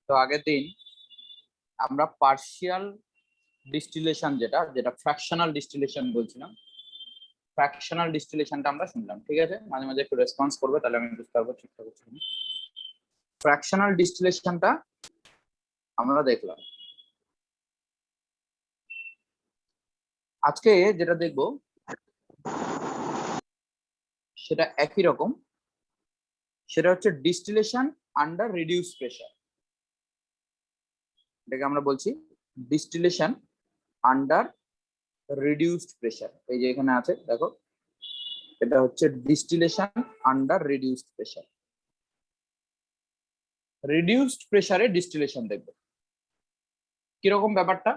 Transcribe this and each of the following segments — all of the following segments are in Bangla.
তো আগের দিন আমরা পার্শিয়াল ডিস্টিলেশন যেটা যেটা ফ্র্যাকশনাল ডিস্টিলেশন বলছিলাম, ফ্র্যাকশনাল ডিস্টিলেশনটা আমরা শুনলাম। ঠিক আছে, মাঝে মাঝে একটু রেসপন্স করবে, তাহলে আমি বুঝতে পারবো ঠিকঠাক হচ্ছে। ফ্র্যাকশনাল ডিস্টিলেশনটা আমরা দেখলাম। আজকে যেটা দেখব সেটা একই রকম, সেটা হচ্ছে ডিস্টিলেশন আন্ডার রিডিউস প্রেসার। এটাকে আমরা বলছি ডিস্টিলেশন আন্ডার রিডিউসড প্রেসার। এই যে এখানে আছে দেখো, এটা হচ্ছে distillation under reduced pressure. Reduced প্রেসারে ডিস্টিলেশন দেখবো কিরকম ব্যাপারটা।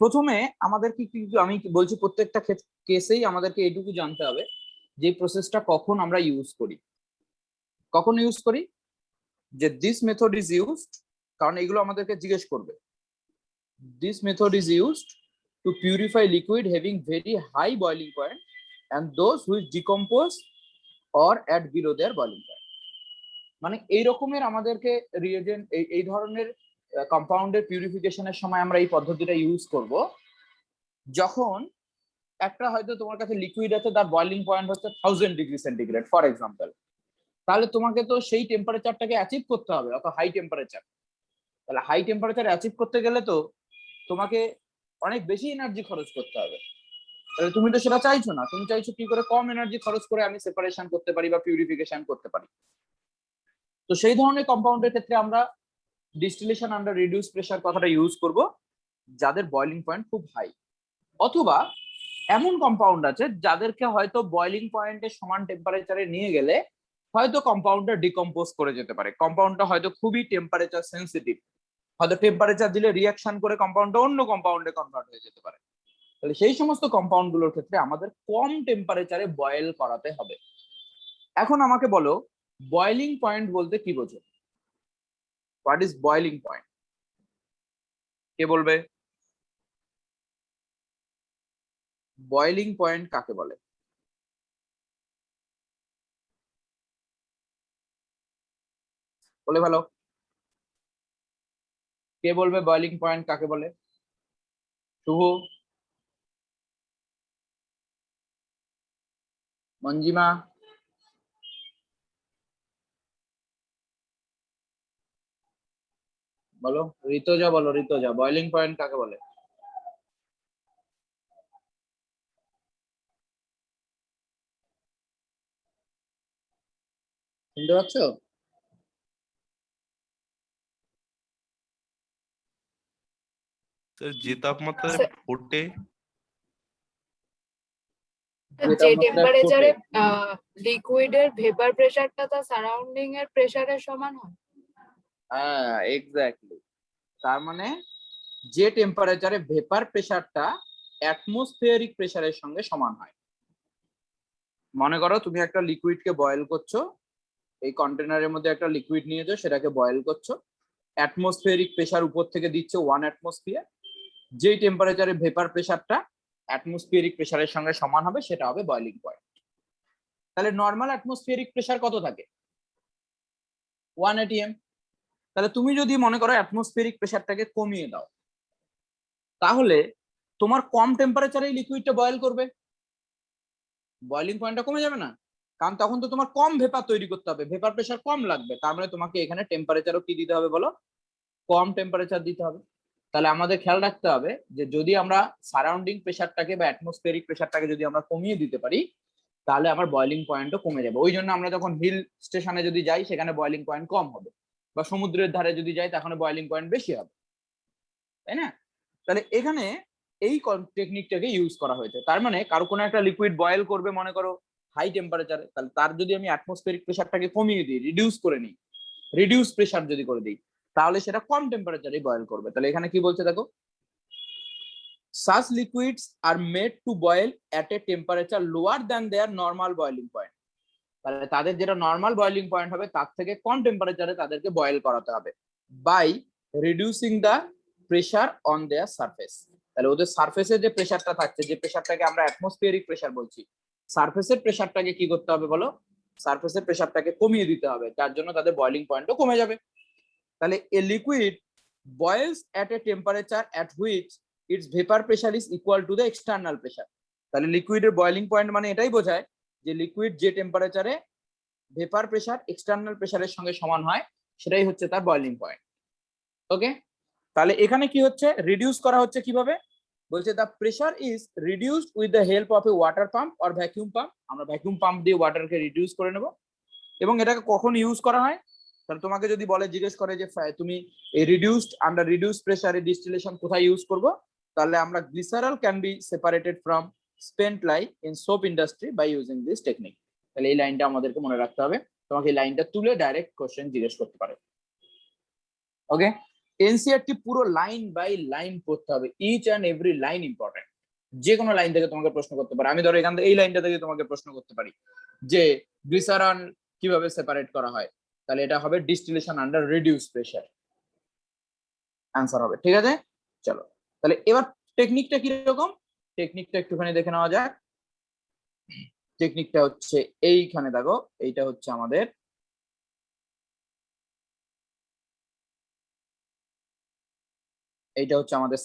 প্রথমে আমাদেরকে কি, আমি বলছি প্রত্যেকটা কেসেই আমাদেরকে এইটুকু জানতে হবে যে প্রসেসটা কখন আমরা ইউজ করি। কখন ইউজ করি, যে দিস মেথড ইজ ইউজড, কারণ এগুলো আমাদেরকে জিজ্ঞেস করবে। This method is used to purify liquid having very high boiling point and those which decompose or at below their boiling point। মানে এই রকমের আমাদেরকে রিয়েজেন্ট, এই ধরনের কম্পাউন্ডের পিউরিফিকেশনের সময় আমরা এই পদ্ধতিটা ইউজ করব যখন একটা হয়তো তোমার কাছে লিকুইড আছে, তার বয়লিং পয়েন্ট হচ্ছে 1000°C ফর এক্সাম্পল। তাহলে তোমাকে তো সেই টেম্পারেচারটাকে অ্যাচিভ করতে হবে, অত হাই টেম্পারেচার। তাহলে হাই টেম্পারেচার অ্যাচিভ করতে গেলে তো তোমাকে অনেক বেশি এনার্জি খরচ করতে হবে। তাহলে তুমি তো সেটা চাইছো না, তুমি চাইছো কি করে কম এনার্জি খরচ করে আমি সেপারেশন করতে পারি বা পিউরিফিকেশন করতে পারি। তো সেই ধরনের কম্পাউন্ডের ক্ষেত্রে আমরা ডিস্টিলেশন আন্ডার রিডিউস প্রেসার কথাটা ইউজ করব যাদের বয়লিং পয়েন্ট খুব হাই, অথবা এমন কম্পাউন্ড আছে যাদেরকে হয়তো বয়লিং পয়েন্টের সমান টেম্পারেচারে নিয়ে গেলে হয়তো কম্পাউন্ডটা ডিকম্পোজ করে যেতে পারে। কম্পাউন্ডটা হয়তো খুবই টেম্পারেচার সেন্সিটিভ, হয়তো টেম্পারেচার দিলে রিয়াকশন করে কম্পাউন্ডটা অন্য কম্পাউন্ডে কনভার্ট হয়ে যেতে পারে। তাহলে সেই সমস্ত কম্পাউন্ড গুলোর ক্ষেত্রে আমাদের কম টেম্পারেচারে বয়েল করাতে হবে। এখন আমাকে বলো, বয়লিং পয়েন্ট বলতে কি বোঝো? What is boiling point? কে বলবে বয়লিং পয়েন্ট কাকে বলে? বলে ভালো, কে বলবে বয়লিং পয়েন্ট কাকে বলে? শুভ, মঞ্জিমা, বলো। ঋতজা বলো, ঋতজা বয়লিং পয়েন্ট কাকে বলে? শুনতে পাচ্ছ? স্যার যে তাপমাত্রায় ফোটে, যে টেম্পারেচারে লিকুইডের ভেপার প্রেসারটা তার সারাউন্ডিং এর প্রেসারের সমান হয়। হ্যাঁ, এক্স্যাক্টলি। তার মানে যে টেম্পারেচারে ভেপার প্রেসারটা অ্যাটমসফিয়ারিক প্রেসারের সঙ্গে সমান হয়। মনে করো তুমি একটা লিকুইডকে বয়েল করছো, এই কন্টেনারের মধ্যে একটা লিকুইড নিয়েছো, সেটাকে বয়েল করছো, অ্যাটমসফিয়ারিক প্রেসার উপর থেকে দিচ্ছে 1 অ্যাটমসফিয়ার। যেই টেম্পারেচারে ভেপার প্রেসারটা অ্যাটমসফিয়ারিক প্রেসারের সঙ্গে সমান হবে সেটা হবে বয়লিং পয়েন্ট। তাহলে নর্মাল অ্যাটমসফিয়ারিক প্রেসার কত থাকে? 1 atm। তাহলে তুমি যদি মনে করো অ্যাটমসফিয়ারিক প্রেসারটাকে কমিয়ে দাও, তাহলে তোমার কম টেম্পারেচারে লিকুইডটা বয়েল করবে, বয়লিং পয়েন্টটা কমে যাবে না? কারণ তখন তো তোমার কম ভেপার তৈরি করতে হবে, ভেপার প্রেসার কম লাগবে। তার মানে তোমাকে এখানে টেম্পারেচারও কি দিতে হবে বলো? কম টেম্পারেচার দিতে হবে। তাহলে আমাদের খেয়াল রাখতে হবে যে যদি আমরা সারাউন্ডিং প্রেসারটাকে বা অ্যাটমসফিয়ারিক প্রেসারটাকে যদি আমরা কমিয়ে দিতে পারি, তাহলে আমার বয়লিং পয়েন্টও কমে যাবে। ওই জন্য আমরা যখন হিল স্টেশনে যদি যাই সেখানে বয়লিং পয়েন্ট কম হবে, বা সমুদ্রের ধারে যদি যাই তখন বয়লিং পয়েন্ট বেশি হবে, তাই না? তাহলে এখানে এই টেকনিকটাকে ইউজ করা হয়েছে। তার মানে কারো কোনো একটা লিকুইড বয়েল করবে মনে করো হাই টেম্পারেচারে, তাহলে তার যদি আমি অ্যাটমসফিয়ারিক প্রেসারটাকে কমিয়ে দিই, রিডিউস করে নিই, রিডিউস প্রেসার যদি করে দিই, তাহলে সেটা কম টেম্পারেচারে বয়েল করবে। তাহলে এখানে কি বলছে দেখো, such liquids are made to boil at a temperature lower than their normal boiling point। তাহলে তাদের যেটা নর্মাল বয়লিং পয়েন্ট হবে তার থেকে কম টেম্পারেচারে তাদেরকে বয়েল করাতে হবে by reducing the pressure on their surface. তাহলে ওদের সারফেসে যে প্রেসারটা থাকছে, যে প্রেসারটাকে আমরা অ্যাটমসফিয়ারিক প্রেসার বলছি, সারফেসের প্রেসারটাকে কি করতে হবে বলো? সারফেসের প্রেসারটাকে কমিয়ে দিতে হবে, যার জন্য তাদের বয়লিং পয়েন্টও কমে যাবে। তাহলে a liquid boils at a temperature at which its vapour pressure is equal to the external pressure. তাহলে লিকুইডের বয়লিং পয়েন্ট মানে এটাই বোঝায় যে লিকুইড যে টেম্পারেচারে ভেপার প্রেসার এক্সটার্নাল প্রেসারের সঙ্গে সমান হয় সেটাই হচ্ছে তার বয়লিং পয়েন্ট। ওকে, তাহলে এখানে কি হচ্ছে, রিডিউস করা হচ্ছে কিভাবে, বলছে the pressure is reduced with the help of a water pump or vacuum pump. আমরা ভ্যাকুয়াম পাম্প দিয়ে ওয়াটারকে রিডিউস করে নেব। এবং এটাকে কখন ইউজ করা হয়, তাহলে তোমাকে যদি বলে, জিজ্ঞেস করে যে তুমি এই রিডিউসড আন্ডার রিডিউস প্রেসারে ডিস্টিলেশন কোথায় ইউজ করব, তাহলে আমরা glycerol can be separated from spent lye in soap industry by using this technique. তাহলে এই লাইনটা আমাদেরকে মনে রাখতে হবে, তোমাকে এই লাইনটা তুলে ডাইরেক্ট কোশ্চেন জিজ্ঞেস করতে পারে। ওকে, এনসিআরটি পুরো লাইন বাই লাইন পড়তে হবে, each and every line important. যে কোনো লাইন থেকে তোমাকে প্রশ্ন করতে পারে। আমি ধরো এখান থেকে এই লাইনটা থেকে তোমাকে প্রশ্ন করতে পারি যে গ্লিসারল কিভাবে সেপারেট করা হয়, তাহলে এটা হবে distillation under reduce pressure, answer হবে। ঠিক আছে, চলো তাহলে এবার টেকনিকটা কিরকম, টেকনিকটা একটুখানি দেখে নেওয়া যাক। টেকনিকটা হচ্ছে এইখানে দেখো, এইটা হচ্ছে আমাদের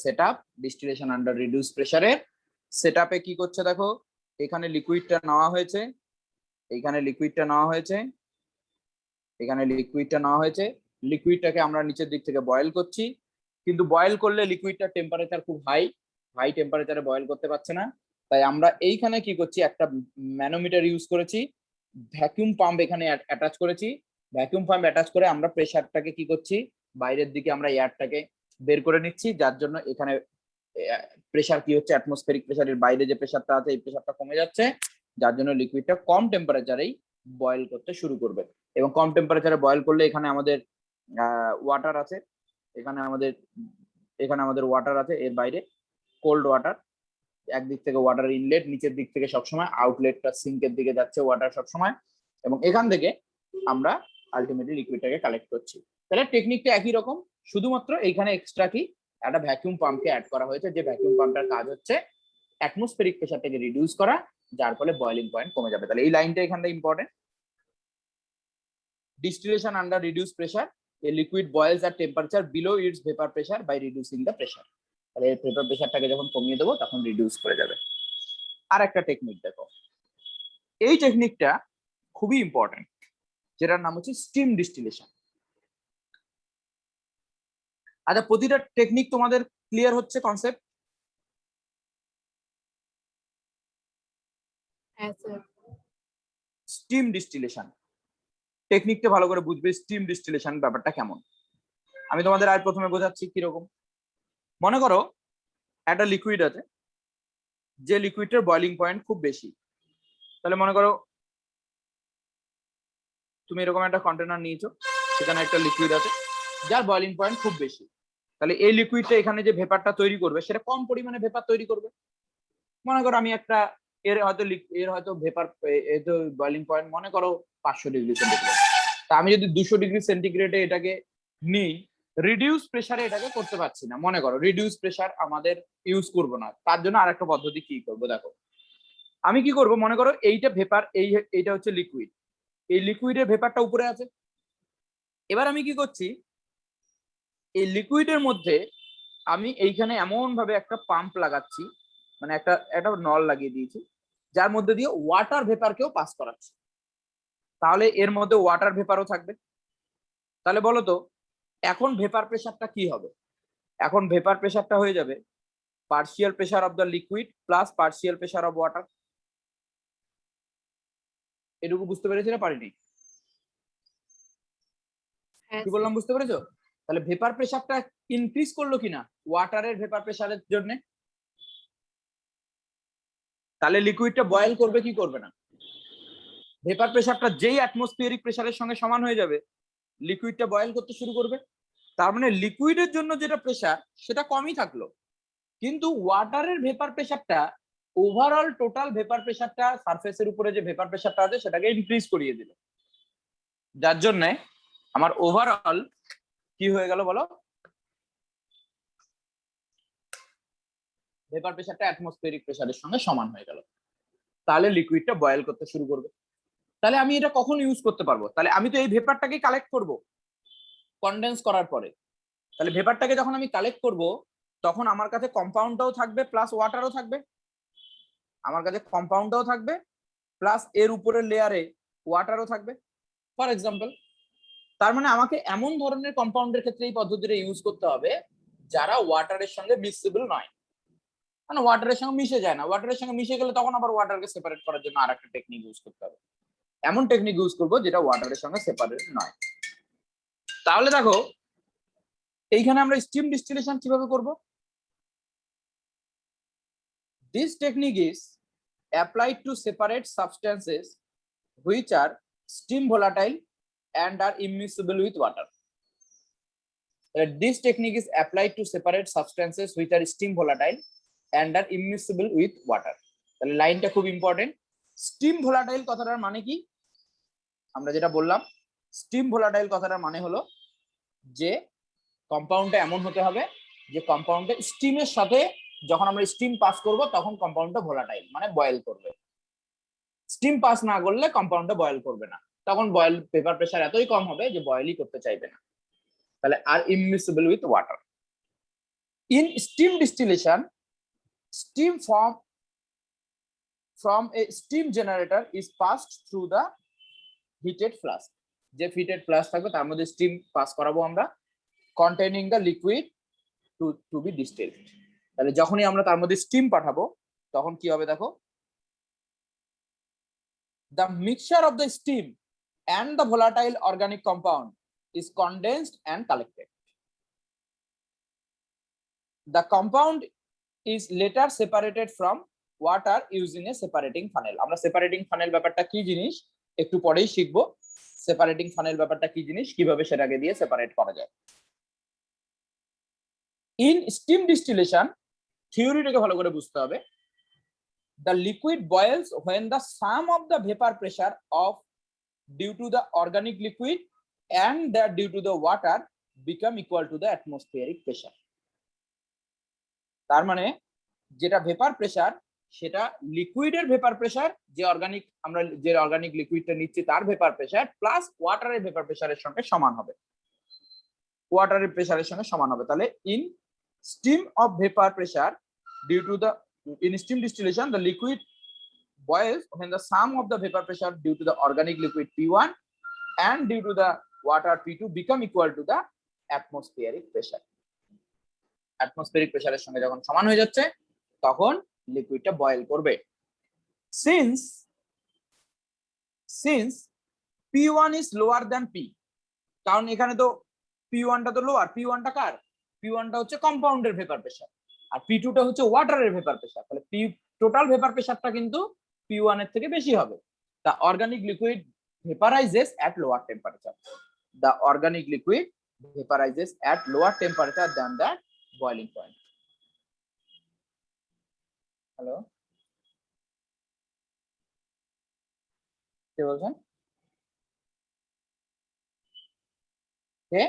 সেটআপ ডিস্টিলেশন আন্ডার রিডিউস প্রেসারের। সেটআপে কি করছে দেখো, এখানে লিকুইডটা নেওয়া হয়েছে, এখানে লিকুইডটা নেওয়া হয়েছে, এখানে লিকুইডটা নেওয়া হয়েছে। লিকুইডটাকে আমরা নিচের দিক থেকে বয়েল করছি, কিন্তু বয়েল করলে লিকুইডটার টেম্পারেচার খুব হাই, হাই টেম্পারেচারে বয়েল করতে পারছে না। তাই আমরা এইখানে কি করছি, একটা ম্যানোমিটার ইউজ করেছি, ভ্যাকুয়াম পাম্প এখানে অ্যাটাচ করেছি। ভ্যাকুয়াম পাম্প অ্যাটাচ করে আমরা প্রেসারটাকে কি করছি, বাইরের দিকে আমরা এয়ারটাকে বের করে নিচ্ছি, যার জন্য এখানে প্রেসার কি হচ্ছে, অ্যাটমসফেরিক প্রেসারের বাইরে যে প্রেসারটা আছে এই প্রেসারটা কমে যাচ্ছে, যার জন্য লিকুইডটা কম টেম্পারেচারেই বয়েল করতে শুরু করবে। এবং কম টেম্পারেচারে বয়েল করলে এখানে আমাদের ওয়াটার আছে, এখানে আমাদের ওয়াটার আছে, এর বাইরে কোল্ড ওয়াটার, একদিক থেকে ওয়াটার ইনলেট, নিচের দিক থেকে সবসময় আউটলেটটা সিঙ্কের দিকে যাচ্ছে ওয়াটার সবসময়, এবং এখান থেকে আমরা আলটিমেটলি লিকুইডটাকে কালেক্ট করছি। তাহলে টেকনিকটা একই রকম, শুধুমাত্র এইখানে এক্সট্রা কি একটা ভ্যাকুয়াম পাম্পকে অ্যাড করা হয়েছে, যে ভ্যাকুয়াম পাম্পটার কাজ হচ্ছে অ্যাটমসফেরিক প্রেসারটাকে রিডিউস করা, যার ফলে বয়লিং পয়েন্ট কমে যাবে। তাহলে এই লাইনটা এখানটা important. Distillation under reduced pressure, a liquid boils at temperature below its vapor pressure by reducing the pressure. তাহলে ভেপার প্রেসারটাকে যখন কমিয়ে দেবো তখন রিডিউস করে যাবে। আর একটা টেকনিক দেখো, এই টেকনিকটা খুবই ইম্পর্টেন্ট, যেটার নাম হচ্ছে স্টিম ডিস্টিলেশন। আচ্ছা, প্রতিটা টেকনিক তোমাদের ক্লিয়ার হচ্ছে কনসেপ্ট? হ্যাঁ স্যার। স্টিম ডিস্টিলেশন টেকনিকটা ভালো করে বুঝবে, স্টিম ডিস্টিলেশন ব্যাপারটা কেমন। আমি তোমাদের আর প্রথমে বোঝাচ্ছি কিরকম। মনে করো একটা লিকুইড আছে, যে লিকুইডের বয়লিং পয়েন্ট খুব বেশি। তাহলে মনে করো তুমি এরকম একটা কন্টেনার নিয়েছো, সেখানে একটা লিকুইড আছে যার বয়লিং পয়েন্ট খুব বেশি। তাহলে এই লিকুইডটা এখানে যে ভেপারটা তৈরি করবে সেটা কম পরিমাণে ভেপার তৈরি করবে। মনে করো আমি একটা এর হয়তো ভেপার বয়লিং পয়েন্ট মনে করো 500 ডিগ্রি সেন্টিগ্রেড। তা আমি যদি 200 ডিগ্রি সেন্টিগ্রেডে এটাকে নিই, রিডিউস প্রেসারে এটাকে করতে পারছি না। মনে করো রিডিউস প্রেসার আমাদের ইউজ করব না, তার জন্য আরেকটা পদ্ধতি কি করব দেখো। আমি কি করব, মনে করো এইটা ভেপার, এইটা হচ্ছে লিকুইড, এই লিকুইডের ভেপারটা উপরে আছে। এবার আমি কি করছি, এই লিকুইডের মধ্যে আমি এইখানে এমন ভাবে একটা পাম্প লাগাচ্ছি, মানে একটা নল লাগিয়ে দিয়েছি, যার মধ্যে দিয়ে ওয়াটার ভেপারকেও পাস করাচ্ছি। তাহলে এর মধ্যে ওয়াটার ভেপারও থাকবে। তাহলে বলো তো এখন ভেপার প্রেসারটা কি হবে, এখন ভেপার প্রেসারটা হয়ে যাবে partial pressure of the liquid plus partial pressure of water. এটুকু বুঝতে পেরেছি না পারিনি? কি বললাম বুঝতে পেরেছো? তাহলে ভেপার প্রেসারটা ইনক্রিজ করলো কিনা ওয়াটারের ভেপার প্রেসারের জন্য। তাহলে লিকুইডটা বয়েল করবে কি করবে না? ভেপার প্রেসারটা যেই অ্যাটমসফিয়ারিক প্রেসারের সঙ্গে সমান হয়ে যাবে, লিকুইডটা বয়েল করতে শুরু করবে। তার মানে লিকুইডের জন্য যেটা প্রেসার সেটা কমই থাকলো, কিন্তু ওয়াটারের ভেপার প্রেসারটা ওভারঅল টোটাল ভেপার প্রেসারটা সারফেসের উপরে যে ভেপার প্রেসারটা আছে সেটাকে ইনক্রিজ করিয়ে দিল, যার জন্য আমার ওভারঅল কি হয়ে গেল বলো, ভেপার প্রেসারটা অ্যাটমসফিয়ারিক প্রেসারের সঙ্গে সমান হয়ে গেল। তাহলে লিকুইডটা বয়েল করতে শুরু করবে। তাহলে আমি এটা কখন ইউজ করতে পারবো? তাহলে আমি তো এই ভেপারটাকে কালেক্ট করব কনডেন্স করার পরে। তাহলে ভেপারটাকে যখন আমি কালেক্ট করব তখন আমার কাছে কম্পাউন্ডটাও থাকবে প্লাস ওয়াটারও থাকবে, আমার কাছে কম্পাউন্ডটাও থাকবে প্লাস এর উপরের লেয়ারে ওয়াটারও থাকবে ফর এক্সাম্পল। তার মানে আমাকে এমন ধরনের কম্পাউন্ডের ক্ষেত্রে এই পদ্ধতিটা ইউজ করতে হবে যারা ওয়াটারের সঙ্গে মিক্সিবল নয়, মানে ওয়াটারের সঙ্গে মিশে যায় না। ওয়াটারের সঙ্গে মিশে গেলে তখন আবার ওয়াটারকে সেপারেট করার জন্য আর একটা টেকনিক ইউজ করতে হবে। এমন টেকনিক ইউজ করবো যেটা ওয়াটারের সঙ্গে সেপারেট নয়। তাহলে দেখো এইখানে আমরা স্টিম ডিস্টিলেশন কিভাবে করব? This technique is applied to separate substances which are steam volatile and are immiscible with water. This technique is applied to separate substances which are steam volatile and are immiscible with water. তাহলে লাইনটা খুব ইম্পর্টেন্ট। স্টিম ভোলাটাইল কথাটার মানে কি? আমরা যেটা বললাম, স্টিম ভোলাটাইল কথাটার মানে হলো যে কম্পাউন্ডটা এমন হতে হবে যে কম্পাউন্ডে স্টিমের সাথে যখন আমরা স্টিম পাস করব তখন কম্পাউন্ডটা ভোলাটাইল, মানে বয়েল করবে। স্টিম পাস না করলে কম্পাউন্ডটা বয়েল করবে না, তখন বয়েল পেপার প্রেসার এতই কম হবে যে বয়েলই করতে চাইবে না। তাহলে আর immiscible with water. In steam distillation, steam from a steam generator is passed through the heated flask. যে heated flask থাকবে তার মধ্যে স্টিম পাস করাবো আমরা, containing the liquid to be distilled. তাহলে যখনই আমরা তার মধ্যে স্টিম পাঠাবো তখন কি হবে দেখো, the mixture of the steam and the volatile organic compound is condensed and collected. The compound is later separated from water using a separating funnel. আমরা separating funnel ব্যাপারটা কি জিনিস একটু পরেই শিখবো। separating funnel ব্যাপারটা কি জিনিস, কিভাবে সেটাকে দিয়ে সেপারেট করা যায়। In steam distillation, থিওরিটাকে ভালো করে বুঝতে হবে। The liquid boils when the sum of the vapor pressure of due to the organic liquid and that due to the water become equal to the atmospheric pressure. তার মানে যেটা ভেপার প্রেসার সেটা লিকুইডের ভেপার প্রেসার, যে অর্গানিক আমরা যে অর্গানিক লিকুইডটা নিচ্ছি তার ভেপার প্রেসার প্লাস ওয়াটারের ভেপার প্রেসারের সঙ্গে সমান হবে, ওয়াটারের প্রেসারের সঙ্গে সমান হবে। তাহলে in steam of vapour pressure due to the in steam distillation the liquid boils when the sum of the vapor pressure due to the organic liquid P1 and due to the water P2 become equal to the atmospheric pressure. atmospheric প্রেসারের সঙ্গে যখন সমান হয়ে যাচ্ছে তখন লিকুইডটা বয়েল করবে। since P1 is lower than P, কারণ এখানে তো P1 টা তো লোয়ার, P1 টা কার? P1 টা হচ্ছে কম্পাউন্ডের ভেপার প্রেসার আর P2 টা হচ্ছে ওয়াটারের ভেপার প্রেসার। তাহলে টোটাল ভেপার প্রেসারটা কিন্তু P1 এর থেকে বেশি হবে। The organic liquid vaporizes at lower temperature. The organic liquid vaporizes at lower temperature than the boiling point. Hello, কে বলছেন? কে?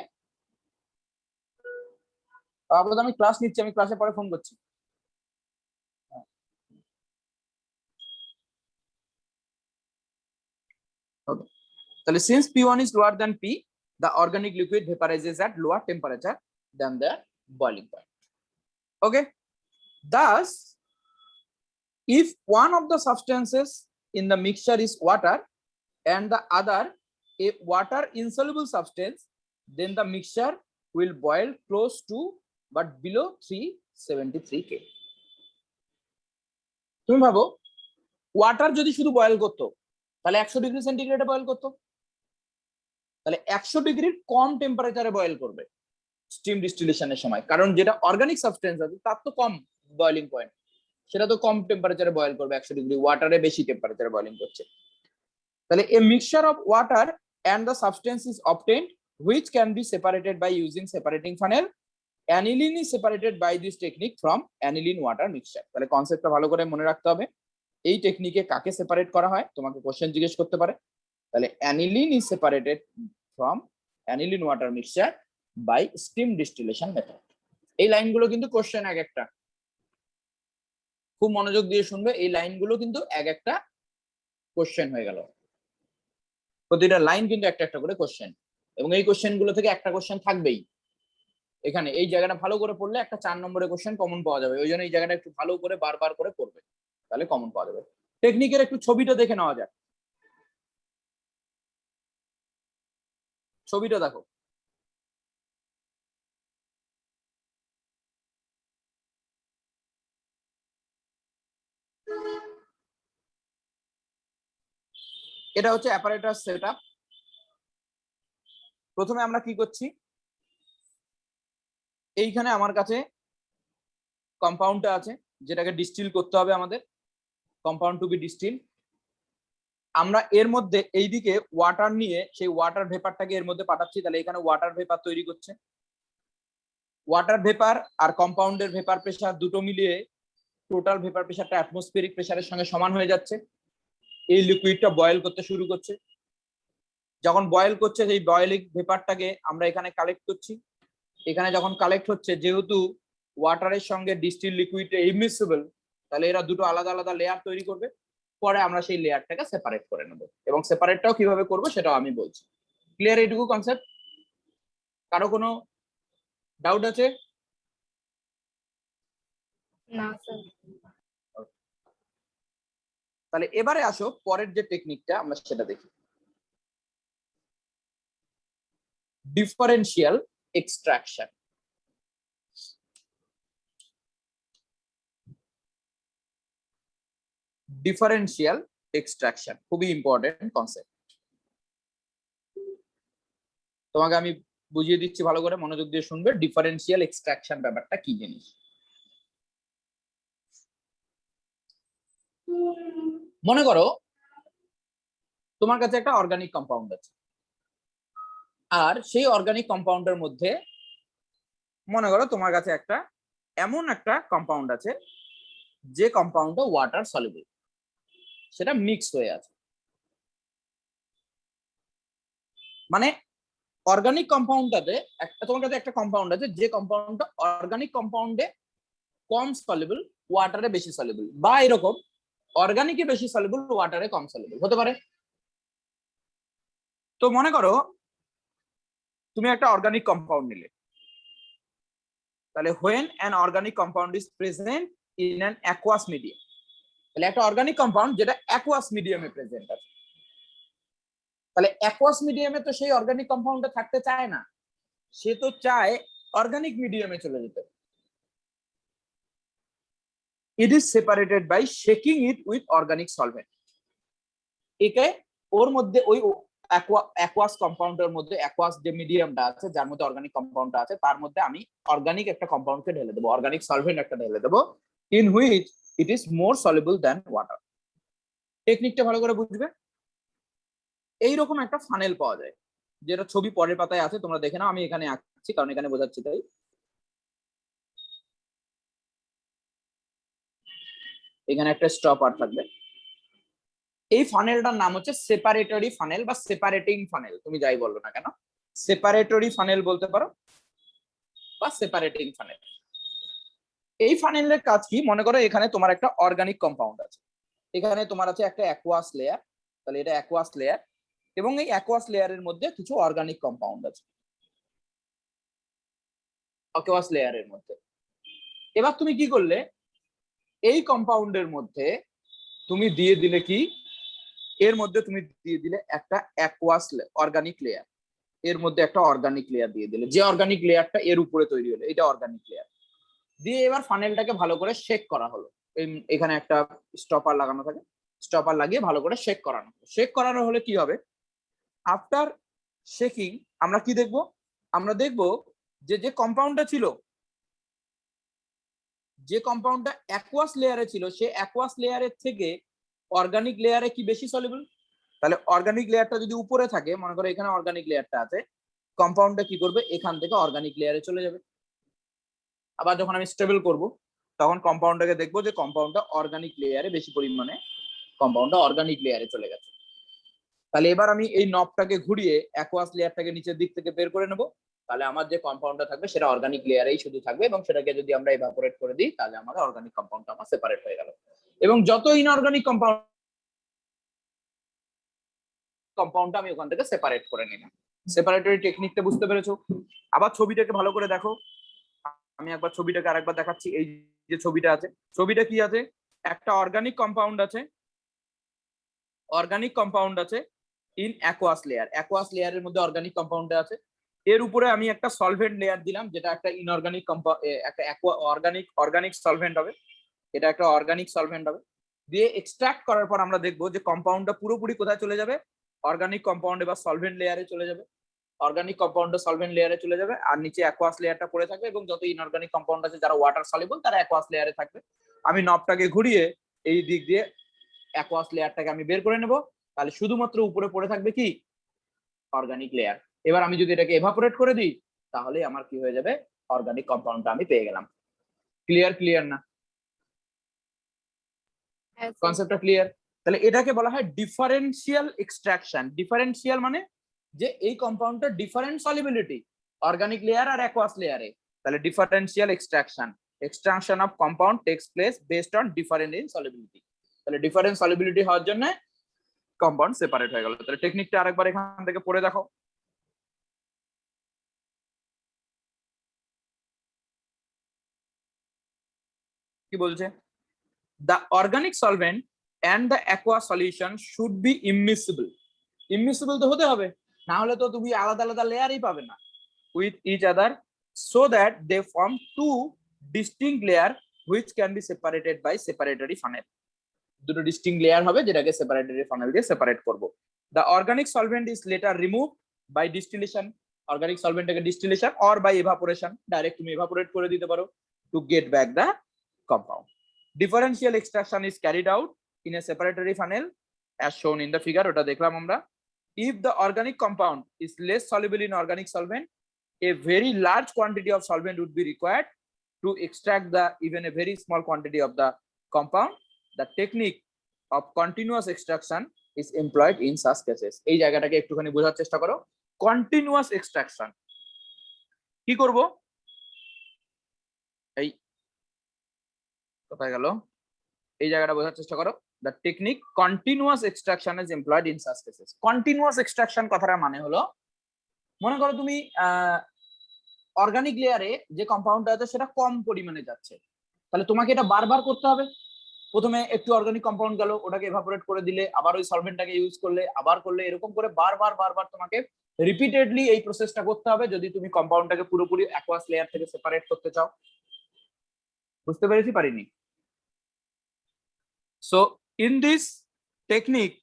আপাতত আমি ক্লাস নিচ্ছি, আমি ক্লাসে পরে ফোন করছি। ওকে, তাহলে since P1 is lower than P, the organic liquid vaporizes at lower temperature than the boiling point. Okay, thus if one of the substances in the mixture is water and the other a water insoluble substance, then the mixture will boil close to but below 373 K. তুমি ভাবো ওয়াটার যদি শুধু বয়েল করতো তাহলে 100 ডিগ্রি সেন্টিগ্রেডে বয়েল করতো, তাহলে 100 ডিগ্রির কম টেম্পারেচারে বয়েল করবে স্টিম ডিস্টিলেশনের সময়, কারণ যেটা অর্গানিক সাবস্টেন্স আছে তার তো কম বয়েলিং পয়েন্ট, সেটা তো কম টেম্পারেচারে বয়েল করবে 100 ডিগ্রি, ওয়াটারে বেশি টেম্পারেচারে বয়েলিং করছে। তাহলে a mixture of water and the substance is obtained which can be separated by using separating funnel. Aniline is separated by this technique from aniline water mixture. তাহলে কনসেপ্টটা ভালো করে মনে রাখতে হবে। এই টেকনিকে কাকে সেপারেট করা হয় তোমাকে কোশ্চেন জিজ্ঞেস করতে পারে। তাহলে aniline is separated from aniline water mixture by steam distillation method. এই লাইনগুলো কিন্তু কোশ্চেন এক একটা, খুব মনোযোগ দিয়ে শুনবে, এই লাইনগুলো কিন্তু এক একটা কোশ্চেন হয়ে গেল। প্রতিটা লাইন কিন্তু একটা একটা করে কোশ্চেন, এবং এই কোশ্চেন গুলো থেকে একটা কোশ্চেন থাকবেই। এখানে এই জায়গাটা ভালো করে পড়লে একটা 4 নম্বরের কোশ্চেন কমন পাওয়া যাবে, ওই জন্য এই জায়গাটা একটু ভালো করে বারবার করে পড়বে, তাহলে কমন পাওয়া যাবে। টেকনিকের একটু ছবিটা দেখে নেওয়া যাক। ছবিটা দেখো। এটা হচ্ছে অ্যাপারেটাস সেটআপ। প্রথমে আমরা কি করছি, এইখানে আমার কাছে কম্পাউন্ডটা আছে যেটাকে ডিস্টিল করতে হবে আমাদের, কম্পাউন্ড টু বি ডিস্টিল। আমরা এর মধ্যে এইদিকে ওয়াটার নিয়ে সেই ওয়াটার ভেপারটাকে এর মধ্যে পাঠাচ্ছি, তাহলে এখানে ওয়াটার ভেপার তৈরি করছে। ওয়াটার ভেপার আর কম্পাউন্ডের ভেপার প্রেসার দুটো মিলিয়ে টোটাল ভেপার প্রেসারটা অ্যাটমসফিয়ারিক প্রেসারের সঙ্গে সমান হয়ে যাচ্ছে। এই লিকুইডটা বয়েল করতে শুরু করছে, যখন বয়েল করছে সেই বয়েলিং ভেপারটাকে আমরা এখানে কালেক্ট করছি। এখানে যখন কালেক্ট হচ্ছে, যেহেতু ওয়াটারের সঙ্গে ডিস্টিল লিকুইড ইমিসিবল, তাহলে এরা দুটো আলাদা আলাদা লেয়ার তৈরি করবে। পরে আমরা সেই লেয়ারটাকে সেপারেট করে নেব, এবং সেপারেটটাও কিভাবে করব সেটাও আমি বলছি। ক্লিয়ার এইটুকু কনসেপ্ট? কারো কোনো ডাউট আছে? না স্যার। তাহলে এবারে আসো পরের যে টেকনিকটা আমরা সেটা দেখি, ডিফারেন্সিয়াল এক্সট্রাকশন। ডিফারেন্সিয়াল এক্সট্রাকশন খুবই ইম্পর্টেন্ট কনসেপ্ট। তোমাকে আমি বুঝিয়ে দিচ্ছি, ভালো করে মনোযোগ দিয়ে শুনবে। ডিফারেন্সিয়াল এক্সট্রাকশন ব্যাপারটা কি জিনিস। মনে করো তোমার কাছে একটা অর্গানিক কম্পাউন্ড আছে, আর সেই অর্গানিক কম্পাউন্ডের মধ্যে মনে করো তোমার কাছে একটা এমন একটা কম্পাউন্ড আছে যে কম্পাউন্ডটা ওয়াটার সলিউবল, সেটা মিক্স হয়ে আছে। মানে অর্গানিক কম্পাউন্ডটাতে তোমার কাছে একটা কম্পাউন্ড আছে যে কম্পাউন্ডটা অর্গানিক কম্পাউন্ডে কম সলিউবল, ওয়াটারে বেশি সলিউবল, বা এরকম অর্গানিকে বেশি সলিউবল, ওয়াটারে কম সলিউবল হতে পারে। তো মনে করো তুমি একটা অর্গানিক কম্পাউন্ড নিলে, তাহলে when an organic compound is present in an aqueous medium, তাহলে একটা অর্গানিক কম্পাউন্ড যেটা অ্যাকুয়াস মিডিয়ামে প্রেজেন্ট আছে, তাহলে অ্যাকুয়াস মিডিয়ামে তো সেই অর্গানিক কম্পাউন্ডটা থাকতে চায় না, সে তো চায় অর্গানিক মিডিয়ামে চলে যেতে। It is separated by shaking it with organic solvent. একে ওর মধ্যে ওই অ্যাকুয়াস কম্পাউন্ডের মধ্যে, অ্যাকুয়াস যে মিডিয়ামটা আছে যার মধ্যে অর্গানিক কম্পাউন্ডটা আছে, তার মধ্যে আমি অর্গানিক একটা কম্পাউন্ডকে ঢেলে দেবো, অর্গানিক সলভেন্ট একটা ঢেলে দেবো, in which it is more soluble than water. টেকনিকটা ভালো করে বুঝবে। এইরকম একটা ফানেল পাওয়া যায়, যেটা ছবি পরের পাতায় আছে, তোমরা দেখে নাও, আমি এখানে আঁকছি কারণ এখানে বোঝাচ্ছি তাই। এখানে একটা স্টপার থাকবে। এই ফানেলটার নাম হচ্ছে সেপারেটরি ফানেল বা সেপারেটিং ফানেল, তুমি যাই বলো না কেন, সেপারেটরি ফানেল বলতে পারো বা সেপারেটিং ফানেল। এই ফানেলের কাজ কি, মনে করো এখানে তোমার একটা অর্গানিক কম্পাউন্ড আছে, এখানে তোমার আছে একটা অ্যাকুয়াস লেয়ার, তাহলে এটা অ্যাকুয়াস লেয়ার, এবং এই অ্যাকুয়াস লেয়ারের মধ্যে কিছু অর্গানিক কম্পাউন্ড আছে অ্যাকুয়াস লেয়ারের মধ্যে। এবার তুমি কি করলে, এই কম্পাউন্ডের মধ্যে তুমি দিয়ে দিলে কি, এর মধ্যে তুমি দিয়ে দিলে একটা অ্যাকুয়াস অর্গানিক লেয়ার, এর মধ্যে একটা অর্গানিক লেয়ার দিয়ে দিলে, যে অর্গানিক লেয়ারটা এর উপরে তৈরি হলো, এটা অর্গানিক লেয়ার দিয়ে এবার ফানেলটাকে ভালো করে শেক করা হলো। এখানে একটা স্টপার লাগানো থাকে, স্টপার লাগিয়ে ভালো করে শেক করানো। শেক করানো হলে কি হবে, আফটার শেকিং আমরা কি দেখব, আমরা দেখব যে যে কম্পাউন্ডটা ছিল, যে কম্পাউন্ডটা অ্যাকুয়াস লেয়ারে ছিল, সে অ্যাকুয়াস লেয়ারের থেকে অর্গানিক লেয়ারে কি বেশি সলিউবল। তাহলে অর্গানিক লেয়ারটা যদি উপরে থাকে, মনে করো এখানে অর্গানিক লেয়ারটা আছে, কম্পাউন্ডটা কি করবে, এখান থেকে অর্গানিক লেয়ারে চলে যাবে। আবার যখন আমি স্টেবল করব, তখন কম্পাউন্ডটাকে দেখবো যে কম্পাউন্ডটা অর্গানিক লেয়ারে বেশি পরিমাণে, কম্পাউন্ডটা অর্গানিক লেয়ারে চলে গেছে। তাহলে এবার আমি এই নবটাকে ঘুরিয়ে অ্যাকুয়াস লেয়ারটাকে নিচের দিক থেকে বের করে নেব, তাহলে আমার যে কম্পাউন্ডটা থাকবে সেটা অর্গানিক লেয়ারেই শুধু থাকবে, এবং সেটাকে যদি আমরা ইভাপোরেট করে দিই তাহলে আমাদের অর্গানিক কম্পাউন্ডটা আমার সেপারেট হয়ে গেল। এবং যত ইনঅর্গানিক কম্পাউন্ড কম্পাউন্ডটা আমি ওখান থেকে সেপারেট করে নিলাম। সেপারেটরি টেকনিকটা বুঝতে পেরেছো? আবার ছবিটাকে ভালো করে দেখো, আমি একবার ছবিটাকে আরেকবার দেখাচ্ছি। এই যে ছবিটা আছে, ছবিটা কি আছে? একটা অর্গানিক কম্পাউন্ড আছে, অর্গানিক কম্পাউন্ড আছে ইন অ্যাকোয়াস লেয়ার। অ্যাকোয়াস লেয়ারের মধ্যে অর্গানিক কম্পাউন্ড আছে। এর উপরে আমি একটা সলভেন্ট লেয়ার দিলাম, যেটা একটা ইনঅর্গানিক একটা অর্গানিক সলভেন্ট হবে। এটা একটা অর্গানিক সলভেন্ট হবে। দিয়ে এক্সট্রাক্ট করার পর আমরা দেখবো যে কম্পাউন্ডটা পুরোপুরি কোথায় চলে যাবে? অর্গানিক কম্পাউন্ড এবার সলভেন্ট লেয়ারে চলে যাবে। অর্গানিক কম্পাউন্ড সলভেন্ট লেয়ারে চলে যাবে, আর নিচে অ্যাকোয়াস লেয়ারটা পড়ে থাকবে, এবং যত ইনঅর্গানিক কম্পাউন্ড আছে যারা ওয়াটার সলিবল তারা অ্যাকোয়াস লেয়ারে থাকবে। আমি নবটাকে ঘুরিয়ে এই দিক দিয়ে অ্যাকোয়াস লেয়ারটাকে আমি বের করে নেব, তাহলে শুধুমাত্র উপরে পড়ে থাকবে কি? Organic layer. এবার আমি যদি এটাকে এভাপোরেট করে দিই, তাহলে আমার কি হয়ে যাবে? অর্গানিক কম্পাউন্ডটা আমি পেয়ে গেলাম। ক্লিয়ার? ক্লিয়ার না? হ্যাঁ স্যার। কনসেপ্টটা ক্লিয়ার? তাহলে এটাকে বলা হয় ডিফারেন্সিয়াল এক্সট্রাকশন। ডিফারেন্সিয়াল মানে যে এই কম্পাউন্ডটা ডিফারেন্ট সলিবিলিটি অর্গানিক লেয়ার আর অ্যাকোয়াস লেয়ারে, তাহলে differential extraction. Extraction of compound tax place based on different in solubility. তাহলে ডিফারেন্ট সলিবিলিটি হওয়ার জন্য কম্পাউন্ড সেপারেট হয়ে গেল। তাহলে টেকনিকটা আরেকবার এখান থেকে পড়ে দেখো। কি বলছে? The organic solvent and the aqua solution should be immiscible. Immiscible তো হতে হবে, না হলে তো তুমি আলাদা আলাদা লেয়ারই পাবে না। With each other so that they form two distinct layer which can be separated by separatory funnel. দুটো ডিস্টিংক্ট লেয়ার হবে যেটাকে সেপারেটরি ফানেল দিয়ে সেপারেট করব। The organic solvent is later remove by distillation. Organic সলভেন্টটাকে distillation or by evaporation, direct তুমি এভাপোরেট করে দিতে পারো to get back the compound. Differential extraction is carried out in a separatory funnel as shown in the figure. ওটা দেখলাম আমরা। If the organic compound is less soluble in organic solvent, a very large quantity of solvent would be required to extract the even a very small quantity of the compound. The technique of continuous extraction is employed in such cases. এই জায়গাটাকে একটুখানি বোঝার চেষ্টা করো। Continuous extraction কি করব? এই কোথায় গেল? এই জায়গাটা বোঝার চেষ্টা করো। The technique continuous extraction is employed in such cases. Continuous extraction কথাটার মানে হলো, মনে করো তুমি অর্গানিক লেয়ারে যে কম্পাউন্ডটা আছে সেটা কম পরিমাণে যাচ্ছে, তাহলে তোমাকে এটা বারবার করতে হবে। প্রথমে একটু অর্গানিক কম্পাউন্ড গেল, ওটাকে এভাপোরেট করে দিলে, আবার ওই সলভেন্টটাকে ইউজ করলে, আবার করলে, এরকম করে বারবার বারবার তোমাকে রিপিটেডলি এই প্রসেসটা করতে হবে যদি তুমি কম্পাউন্ডটাকে পুরোপুরি অ্যাকোয়াস লেয়ার থেকে সেপারেট করতে চাও। বুঝতে পেরেছি? পারিনি? So in this technique,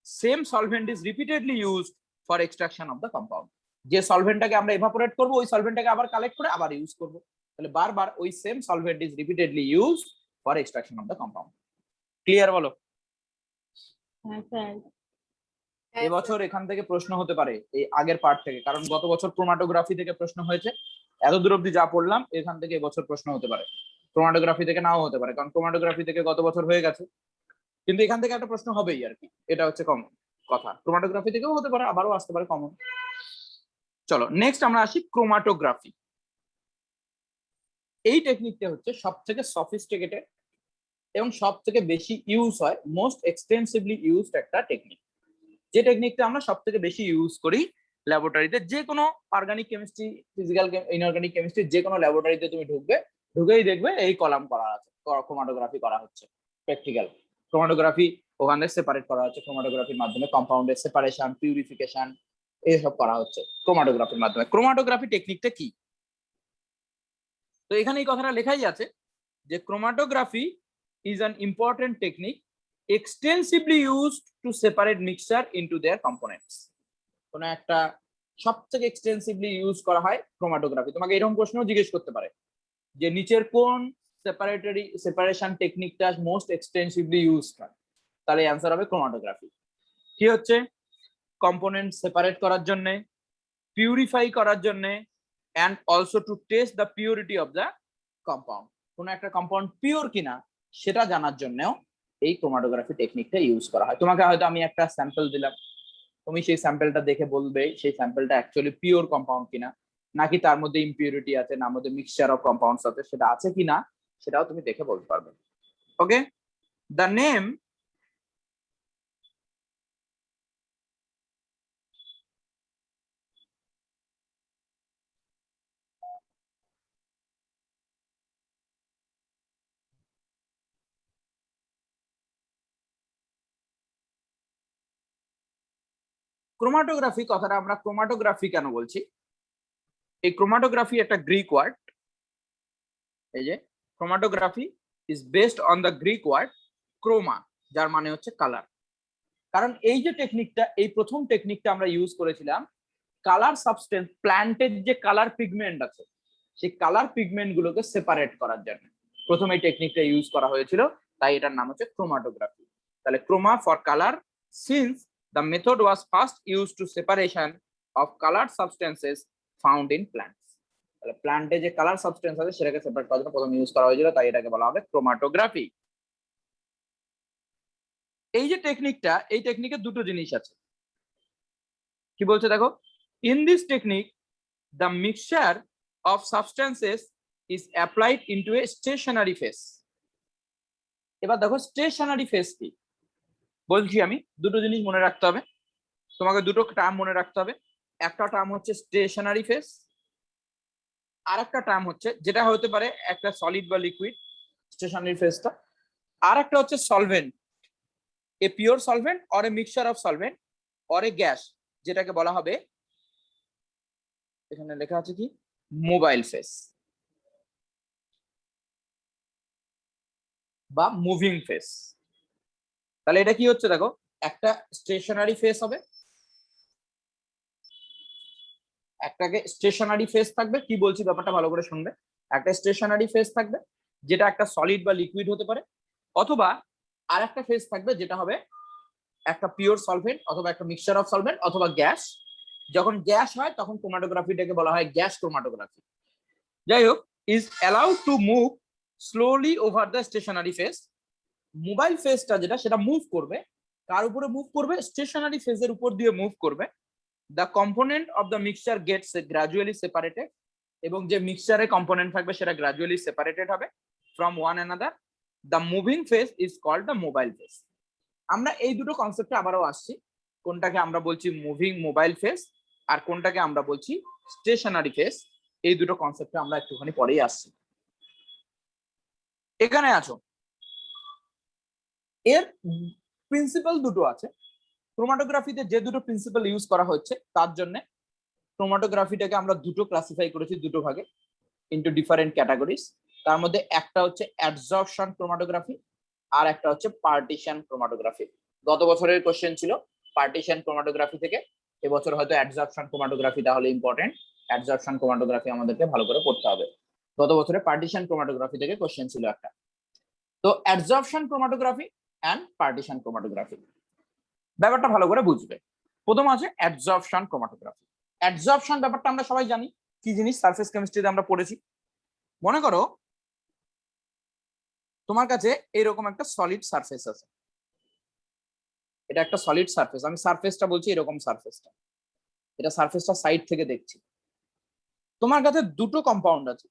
same solvent is repeatedly used for extraction of the compound. যে সলভেন্টটাকে আমরা এভাপোরেট করব, ওই সলভেন্টটাকে আবার কালেক্ট করে আবার ইউজ করব। তাহলে বারবার ওই same solvent is repeatedly used for extraction of the compound. Clear বলো? হ্যাঁ স্যার। এবছর এখান থেকে প্রশ্ন হতে পারে এই আগের পার্ট থেকে, কারণ গত বছর ক্রোমাটোগ্রাফি থেকে প্রশ্ন হয়েছে। এত দূর অব্দি যা পড়লাম এখান থেকে এবছর প্রশ্ন হতে পারে। ক্রোমাটোগ্রাফি থেকে নাও হতে পারে, কারণ ক্রোমাটোগ্রাফি থেকে গত বছর হয়ে গেছে, কিন্তু এখান থেকে একটা প্রশ্ন হবেই আর কি। এটা হচ্ছে কমন কথা। ক্রোমাটোগ্রাফি থেকেও হতে পারে, আবারও আসতে পারে কমন। চলো নেক্সট আমরা আসি ক্রোমাটোগ্রাফি। এই টেকনিকটা হচ্ছে সব থেকে সফিস্টিকেটেড এবং সব থেকে বেশি ইউজ হয়, মোস্ট এক্সটেন্সিভলি ইউজড একটা টেকনিক। যে টেকনিকটা আমরা সব থেকে বেশি ইউজ করি ল্যাবরেটরিতে, যে কোনো organic chemistry, physical, inorganic chemistry, যে কোনো ল্যাবরেটরিতে তুমি ঢুকবে, ঢুকেই দেখবে এই কলাম করা আছে, ক্রোমাটোগ্রাফি করা হচ্ছে। প্র্যাকটিক্যাল ক্রোমাটোগ্রাফি ওখান থেকে সেপারেট করা হচ্ছে। ক্রোমাটোগ্রাফির মাধ্যমে কম্পাউন্ডের সেপারেশন, পিউরিফিকেশন এইসব করা হচ্ছে ক্রোমাটোগ্রাফির মাধ্যমে। ক্রোমাটোগ্রাফি টেকনিকটা কি? তো এখানে এই কথাটা লেখাই আছে যে chromatography is an important technique extensively used to separate mixture into their components. কোন একটা সবথেকে এক্সটেন্সিভলি ইউজ করা হয় ক্রোমাটোগ্রাফি। তোমাকে এরকম প্রশ্ন জিজ্ঞেস করতে পারে যে নিচের কোন সেপারেশন টেকনিকটা মোস্ট এক্সটেন্সিভলি ইউজ হয়, তাহলে অ্যান্সার হবে ক্রোমাটোগ্রাফি। কি হচ্ছে? কম্পোনেন্ট সেপারেট করার জন্য, পিউরিফাই করার জন্য, and also to test the purity of the compound. কোন একটা কম্পাউন্ড পিওর কিনা সেটা জানার জন্যও এই ক্রোমাটোগ্রাফি টেকনিকটা ইউজ করা হয়। তোমাকে হয়তো আমি একটা স্যাম্পল দিলাম, তুমি সেই স্যাম্পলটা দেখে বলবে সেই স্যাম্পলটা অ্যাকচুয়ালি পিওর কম্পাউন্ড কিনা, নাকি তার মধ্যে ইমপিউরিটি আছে, না মধ্যে মিক্সচার অফ কম্পাউন্ডস আছে, সেটা আছে কিনা সেটাও তুমি দেখে বলতে পারবে। ওকে, দ্য নেম ক্রোমাটোগ্রাফি কথাটা আমরা ক্রোমাটোগ্রাফি কেন বলছি? এই ক্রোমাটোগ্রাফি একটা গ্রিক ওয়ার্ড। এই যে chromatography is based on the Greek word chroma, যার মানে হচ্ছে কালার। কারণ এই যে টেকনিকটা, এই প্রথম টেকনিকটা আমরা ইউজ করেছিলাম কালার সাবস্টেন্স, প্ল্যান্টের যে কালার পিগমেন্ট আছে সেই কালার পিগমেন্ট গুলোকে সেপারেট করার জন্য প্রথম এই টেকনিকটা ইউজ করা হয়েছিল, তাই এটার নাম হচ্ছে ক্রোমাটোগ্রাফি। তাহলে Croma for colour, since the method was first use to separation of colour substances found in plants. তাহলে প্ল্যান্টে যে কালার সাবস্টেন্স আছে সেটাকে সেপারেট করার জন্য প্রথম ইউজ করা হয়েছিল, তাই এটাকে বলা হবে ক্রোমাটোগ্রাফি। এই যে টেকনিকটা, এই টেকনিকে দুটো জিনিস আছে। কি বলছে দেখো, in this technique the mixture of substances is applied into a stationary phase. এবার দেখো স্টেশনারি ফেস কি বলছি আমি, দুটো জিনিস মনে রাখতে হবে তোমাকে, দুটো টার্ম মনে রাখতে হবে। একটা টার্ম হচ্ছে স্টেশনারি ফেস, আর একটা টার্ম হচ্ছে যেটা হতে পারে একটা সলিড বা লিকুইড স্টেশনারি ফেসটা, আর একটা হচ্ছে solvent, a pure solvent or a mixture of solvent or a gas, যেটাকে বলা হবে, এখানে লেখা আছে কি, মোবাইল ফেস বা মুভিং ফেস। তাহলে এটা কি হচ্ছে দেখো, একটা স্টেশনারি ফেস হবে, একটাকে স্টেশনারি ফেস থাকবে, কি বলছি ব্যাপারটা ভালো করে শুনবে। একটা স্টেশনারি ফেস থাকবে যেটা একটা সলিড বা লিকুইড হতে পারে, অথবা আর একটা ফেস থাকবে যেটা হবে একটা পিওর সলভেন্ট অথবা একটা মিক্সচার অফ সলভেন্ট অথবা গ্যাস। যখন গ্যাস হয় তখন ক্রোমাটোগ্রাফিটাকে বলা হয় গ্যাস ক্রোমাটোগ্রাফি। যাই হোক, is allowed to move slowly over the stationary phase. Mobile ফেসটা যেটা, সেটা মুভ করবে, কার উপরে মুভ করবে, স্টেশনারি ফেজের উপর দিয়ে মুভ করবে। The component of the mixture gets gradually separated, এবং যে মিক্সচারের কম্পোনেন্ট থাকবে সেটা গ্রাজুয়ালি সেপারেটেড হবে from one another. The moving phase is called the mobile phase. আমরা এই দুটো কনসেপ্টে আবারও আসছি, কোনটাকে আমরা বলছি মুভিং মোবাইল ফেস আর কোনটাকে আমরা বলছি স্টেশনারি ফেস। এই দুটো কনসেপ্টে আমরা একটুখানি পরেই আসছি। এখানে আছো, এর প্রিন্সিপাল দুটো আছে। ক্রোমাটোগ্রাফিতে যে দুটো প্রিন্সিপাল ইউজ করা হচ্ছে তার জন্য ক্রোমাটোগ্রাফিটাকে আমরা দুটো ক্লাসিফাই করেছি, দুটো ভাগে, ইনটু ডিফারেন্ট ক্যাটাগরিজ। তার মধ্যে একটা হচ্ছে অ্যাডজর্পশন ক্রোমাটোগ্রাফি আর একটা হচ্ছে পার্টিশন ক্রোমাটোগ্রাফি। গত বছরের কোশ্চেন ছিল পার্টিশন ক্রোমাটোগ্রাফি থেকে, এবছর হয়তো অ্যাডজর্পশন ক্রোমাটোগ্রাফি, তাহলে ইম্পর্টেন্ট অ্যাডজর্পশন ক্রোমাটোগ্রাফি আমাদেরকে ভালো করে পড়তে হবে। গত বছরে পার্টিশন ক্রোমাটোগ্রাফি থেকে কোশ্চেন ছিল একটা। তো অ্যাডজর্পশন ক্রোমাটোগ্রাফি অ্যান্ড পার্টিশন ক্রোমাটোগ্রাফি, ব্যাপারটা ভালো করে বুঝবে। প্রথম আছে অ্যাডজর্পশন ক্রোমাটোগ্রাফি। অ্যাডজর্পশন ব্যাপারটা আমরা সবাই জানি কি জিনিস, সারফেস কেমিস্ট্রিতে আমরা পড়েছি। মনে করো তোমার কাছে এরকম একটা সলিড সারফেস আছে, এটা একটা সলিড সারফেস, আমি সারফেসটা বলছি এরকম সারফেসটা, এটা সারফেসটা সাইড থেকে দেখছি। তোমার কাছে দুটো কম্পাউন্ড আছে,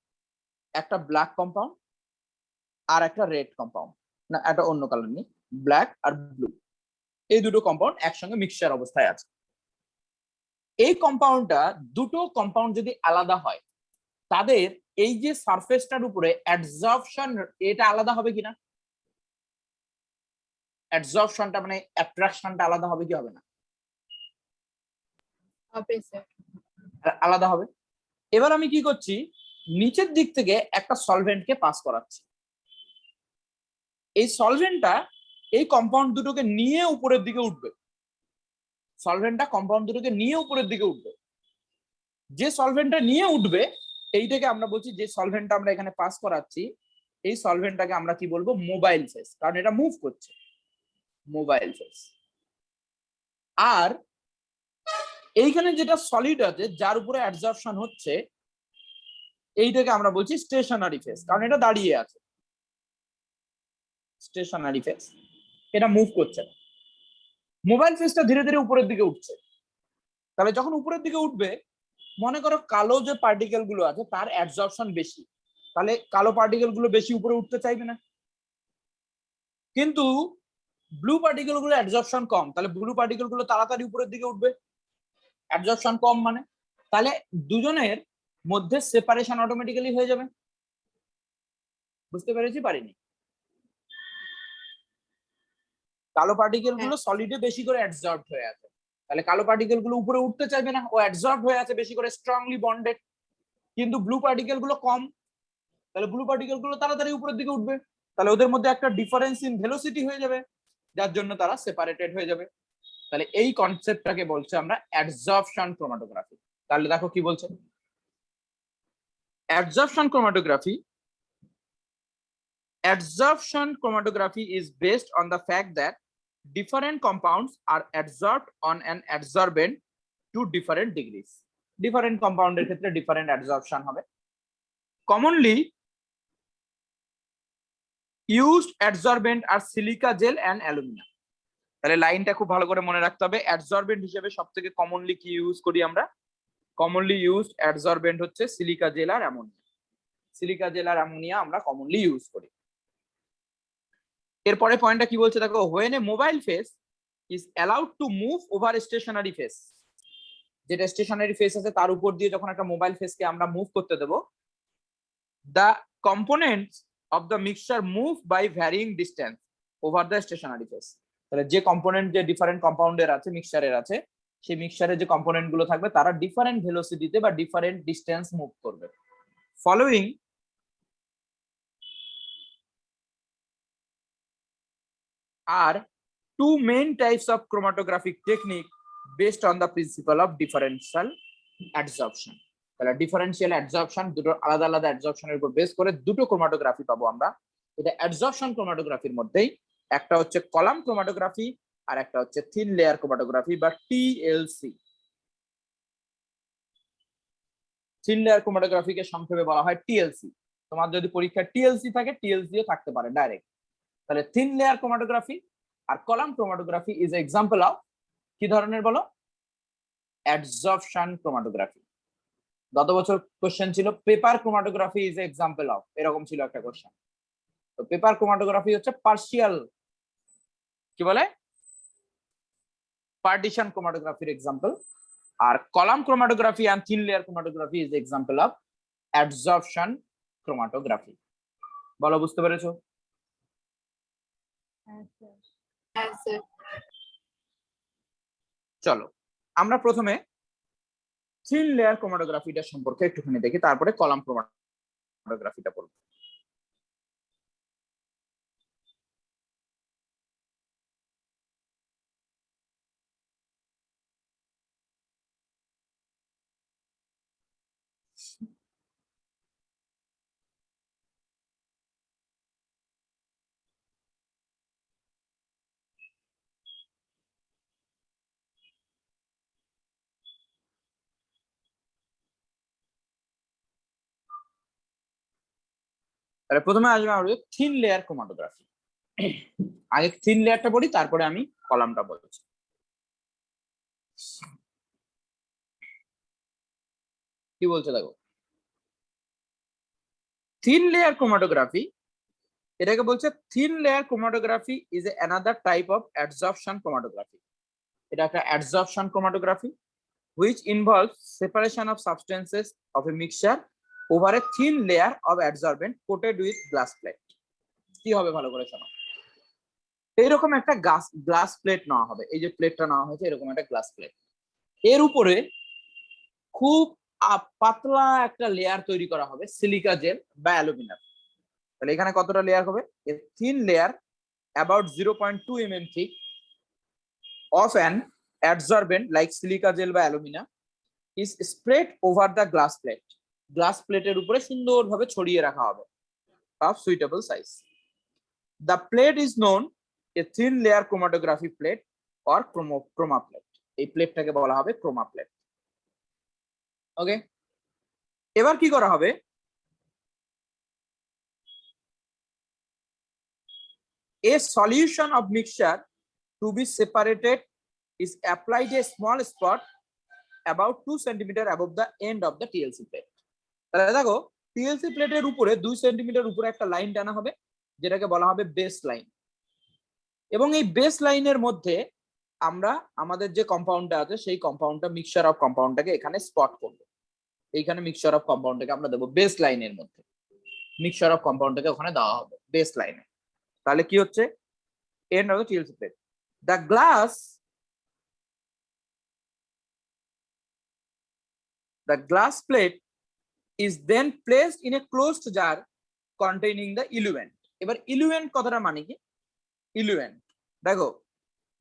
একটা ব্ল্যাক কম্পাউন্ড আর একটা রেড কম্পাউন্ড, না একটা অন্য কালার নেই, ব্ল্যাক আর ব্লু, এই দুটো কম্পাউন্ড একসঙ্গে মিক্সচার অবস্থায় আছে। এই কম্পাউন্ডটা, দুটো কম্পাউন্ড যদি আলাদা হয় তাদের এই যে সারফেসটার উপরে অ্যাডজর্পশন, এটা আলাদা হবে কিনা, অ্যাডজর্পশনটা মানে অ্যাট্রাকশনটা আলাদা হবে কি হবে না, আলাদা হবে। এবার আমি কি করছি, নিচের দিক থেকে একটা সলভেন্টকে পাস করাচ্ছি, এই সলভেন্টটা এই কম্পাউন্ড দুটোকে নিয়ে উপরের দিকে উঠবে, সলভেন্টটা কম্পাউন্ড দুটোকে নিয়ে উপরের দিকে উঠবে। যে সলভেন্টটা নিয়ে উঠবে এইটাকে আমরা বলছি, যে সলভেন্টটা আমরা এখানে পাস করাচ্ছি এই সলভেন্টটাকে আমরা কি বলবো, মোবাইল ফেস, কারণ এটা মুভ করছে, মোবাইল ফেস। আর এইখানে যেটা সলিড আছে যার উপরে অ্যাডজর্পশন হচ্ছে এইটাকে আমরা বলছি স্টেশনারি ফেস, কারণ এটা দাঁড়িয়ে আছে, স্টেশনারি ফেস, এটা মুভ করছে না। মোবাইল ফেসটা ধীরে ধীরে উপরের দিকে উঠছে। তাহলে যখন উপরের দিকে উঠবে, মনে করো কালো যে পার্টিকেল গুলো আছে তার অ্যাডজর্পশন বেশি, তাহলে কালো পার্টিকেল গুলো বেশি উপরে উঠতে চাইবে না। কিন্তু ব্লু পার্টিকেল গুলো অ্যাডজর্পশন কম, তাহলে ব্লু পার্টিকেল গুলো তাড়াতাড়ি উপরের দিকে উঠবে, অ্যাডজর্পশন কম মানে, তাহলে দুজনের মধ্যে সেপারেশন অটোমেটিক্যালি হয়ে যাবে। বুঝতে পেরেছি পারিনি? কালো পার্টিকেল গুলো সলিডে বেশি করে অ্যাডজর্বড হয়ে আছে, তাহলে কালো পার্টিকেল গুলো উপরে উঠতে চাইবে না, ও অ্যাবজর্ব হয়ে আছে বেশি করে, স্ট্রংলি বন্ডেড। কিন্তু ব্লু পার্টিকেল গুলো কম, তাহলে ব্লু পার্টিকেল গুলো তাড়াতাড়ি উপরের দিকে উঠবে, তাহলে ওদের মধ্যে একটা ডিফারেন্স ইন ভেলোসিটি হয়ে যাবে, যার জন্য তারা সেপারেটেড হয়ে যাবে। তাহলে এই কনসেপ্টটাকে বলছে আমরা অ্যাডজর্পশন ক্রোমাটোগ্রাফি। তাহলে দেখো কি বলছে, অ্যাডজর্পশন chromatography is based on the fact that different compounds are adsorbed on an adsorbent to different degrees. Different compound এর ক্ষেত্রে different adsorption হবে। Commonly used adsorbent are silica gel and alumina. তাহলে লাইনটা খুব ভালো করে মনে রাখতে হবে, অ্যাডসর্বেন্ট হিসেবে সবথেকে কমনলি কি ইউজ করি আমরা, কমনলি ইউজড অ্যাডসর্বেন্ট হচ্ছে সিলিকা জেল আর অ্যামোনিয়া। সিলিকা জেল আর অ্যামোনিয়া আমরা কমনলি ইউজ করি। এরপরে পয়েন্টটা কি বলছে দেখো, when a mobile phase is allowed to move over a stationary phase, যেটা স্টেশনারি ফেস আছে তার উপর দিয়ে যখন একটা মোবাইল ফেসকে আমরা মুভ করতে দেব, the components of the mixture move by varying distance over the stationary phase. তাহলে যে কম্পোনেন্ট যে ডিফারেন্ট কম্পাউন্ডের আছে, মিক্সচারের আছে, সেই মিক্সচারের যে কম্পোনেন্ট গুলো থাকবে তারা ডিফারেন্ট ভেলোসিটিতে বা ডিফারেন্ট ডিস্টেন্স মুভ করবে। Following R two main types of chromatographic technique based on the principle of differential adsorption. তাহলে ডিফারেন্সিয়াল অ্যাডসর্পশন, দুটো আলাদা আলাদা অ্যাডসর্পশনের উপর বেস করে দুটো ক্রোমাটোগ্রাফি পাবো আমরা। এটা অ্যাডসর্পশন ক্রোমাটোগ্রাফির মধ্যেই একটা হচ্ছে কলাম ক্রোমাটোগ্রাফি আর একটা হচ্ছে থিন লেয়ার ক্রোমাটোগ্রাফি বা টিএলসি। থিন লেয়ার ক্রোমাটোগ্রাফিকে সংক্ষেপে বলা হয় টিএলসি। তোমার যদি পরীক্ষায় টিএলসি থাকে, টিএলসিও থাকতে পারে ডাইরেক্ট। তাহলে থিন লেয়ার ক্রোমাটোগ্রাফি আর column chromatography is example of কি ধরনের বলো, অ্যাডসর্পশন ক্রোমাটোগ্রাফি। গত বছর কোশ্চেন ছিল paper chromatography is example of, এরকম ছিল একটা কোশ্চেন। তো পেপার ক্রোমাটোগ্রাফি হচ্ছে পার্শিয়াল, কি বলে, পার্টিশন ক্রোমাটোগ্রাফির এক্সাম্পল। আর column chromatography and thin layer chromatography is example of adsorption chromatography. বলো, বুঝতে পেরেছো? হ্যাঁ স্যার। হ্যাঁ স্যার। চলো আমরা প্রথমে থিন লেয়ার ক্রোমাটোগ্রাফিটা সম্পর্কে একটুখানি দেখি, তারপরে কলাম ক্রোমাটোগ্রাফিটা বলবো। তাহলে প্রথমে আসবে আমাদের থিন লেয়ার ক্রোমাটোগ্রাফি। আগে থিন লেয়ারটা পড়ি, তারপরে আমি কলামটা বলছি। কি বলছে দেখো, থিন লেয়ার ক্রোমাটোগ্রাফি, এটাকে বলছে thin layer chromatography is another type of adsorption chromatography. এটা একটা adsorption chromatography which involves separation of substances of a mixture over a thin layer of adsorbent coated with glass plate. কি হবে ভালো করে শোনো, এইরকম একটা গ্লাস প্লেট নেওয়া হবে, এই যে প্লেটটা নেওয়া হয়েছে এরকম একটা গ্লাস প্লেট, এর উপরে খুব পাতলা একটা লেয়ার তৈরি করা হবে সিলিকা জেল বা অ্যালুমিনিয়াম। তাহলে এখানে কতটা লেয়ার হবে, a thin layer about 0.2 mm thick of an adsorbent like silica gel বা aluminium is spread over the glass plate. Glass প্লেটের উপরে সুন্দরভাবে ছড়িয়ে রাখা হবে of suitable size. The plate is known a thin layer chromatography plate or chroma plate. এই প্লেটটাকে বলা হবে ক্রোমা প্লেট। ওকে, এবার কি করা হবে, a solution of mixture to be separated is applied a small spot about 2 cm above the end of the TLC plate. তাহলে দেখো TLC প্লেটের উপরে 2 সেন্টিমিটার উপরে একটা লাইন টানা হবে, যেটাকে বলা হবে বেস লাইন। এবং এই বেস লাইনের মধ্যে আমরা আমাদের যে কম্পাউন্ডটা আছে সেই কম্পাউন্ডটা, মিক্সচার অফ কম্পাউন্ডটাকে এখানে স্পট করব। এইখানে মিক্সচার অফ কম্পাউন্ডটাকে আমরা দেবো বেস লাইনের মধ্যে, মিক্সচার অফ কম্পাউন্ডটাকে ওখানে দেওয়া হবে বেস লাইনে। তাহলে কি হচ্ছে, end of the TLC plate, the glass the glass plate is then placed in a closed jar containing the eluent. এবার eluent কথাটা মানে কি? eluent দেখো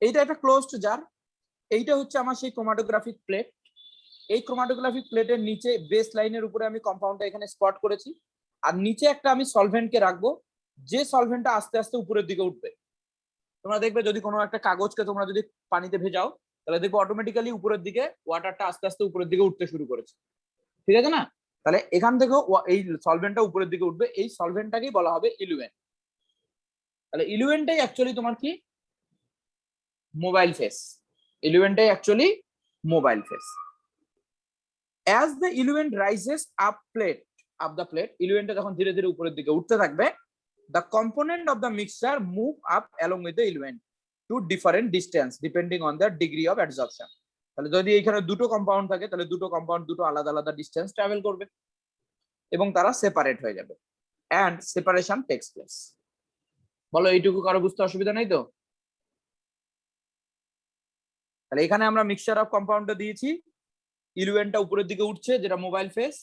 এইটা একটা ক্লোজড জার, এইটা হচ্ছে আমার সেই ক্রোমাটোগ্রাফিক প্লেট। এই ক্রোমাটোগ্রাফিক প্লেটের নিচে বেস লাইনের উপরে আমি কম্পাউন্ডটা এখানে স্পট করেছি, আর নিচে একটা আমি সলভেন্টকে রাখবো, যে সলভেন্টটা আস্তে আস্তে উপরের দিকে উঠবে। তোমরা দেখবে যদি কোনো একটা কাগজকে তোমরা যদি পানিতে ভেজাও, তাহলে দেখবে অটোমেটিক্যালি উপরের দিকে ওয়াটারটা আস্তে আস্তে উপরের দিকে উঠতে শুরু করেছে, ঠিক আছে না? তাহলে এখান থেকেও এই সলভেন্টটা উপরের দিকে উঠবে, এই সলভেন্টটাকেই বলা হবে ইলুয়েন্ট। তাহলে ইলুয়েন্টটাই অ্যাকচুয়ালি তোমার কি? Mobile phase. ইলুয়েন্টটাই actually mobile phase. As the eluent rises up the plate, eluentটা যখন ধীরে ধীরে উপরের দিকে উঠতে থাকবে, the component of the mixture move up along with the eluent to different distance depending on their degree of adsorption. তাহলে যদি এখানে দুটো কম্পাউন্ড থাকে, তাহলে দুটো কম্পাউন্ড দুটো আলাদা আলাদা ডিসটেন্স ট্রাভেল করবে এবং তারা সেপারেট হয়ে যাবে, and separation takes place. বলো এইটুকু কারো বুঝতে অসুবিধা নেই তো? তাহলে এখানে আমরা মিক্সচার অফ কম্পাউন্ডটা দিয়েছি, ইলুয়েন্টটা উপরের দিকে উঠছে যেটা মোবাইল ফেস,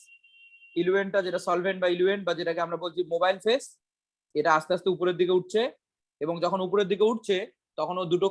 ইলুয়েন্টটা যেটা সলভেন্ট বা ইলুয়েন্ট বা যেটাকে আমরা বলছি মোবাইল ফেস, এটা আস্তে আস্তে উপরের দিকে উঠছে, এবং যখন উপরের দিকে উঠছে তখন ও দুটো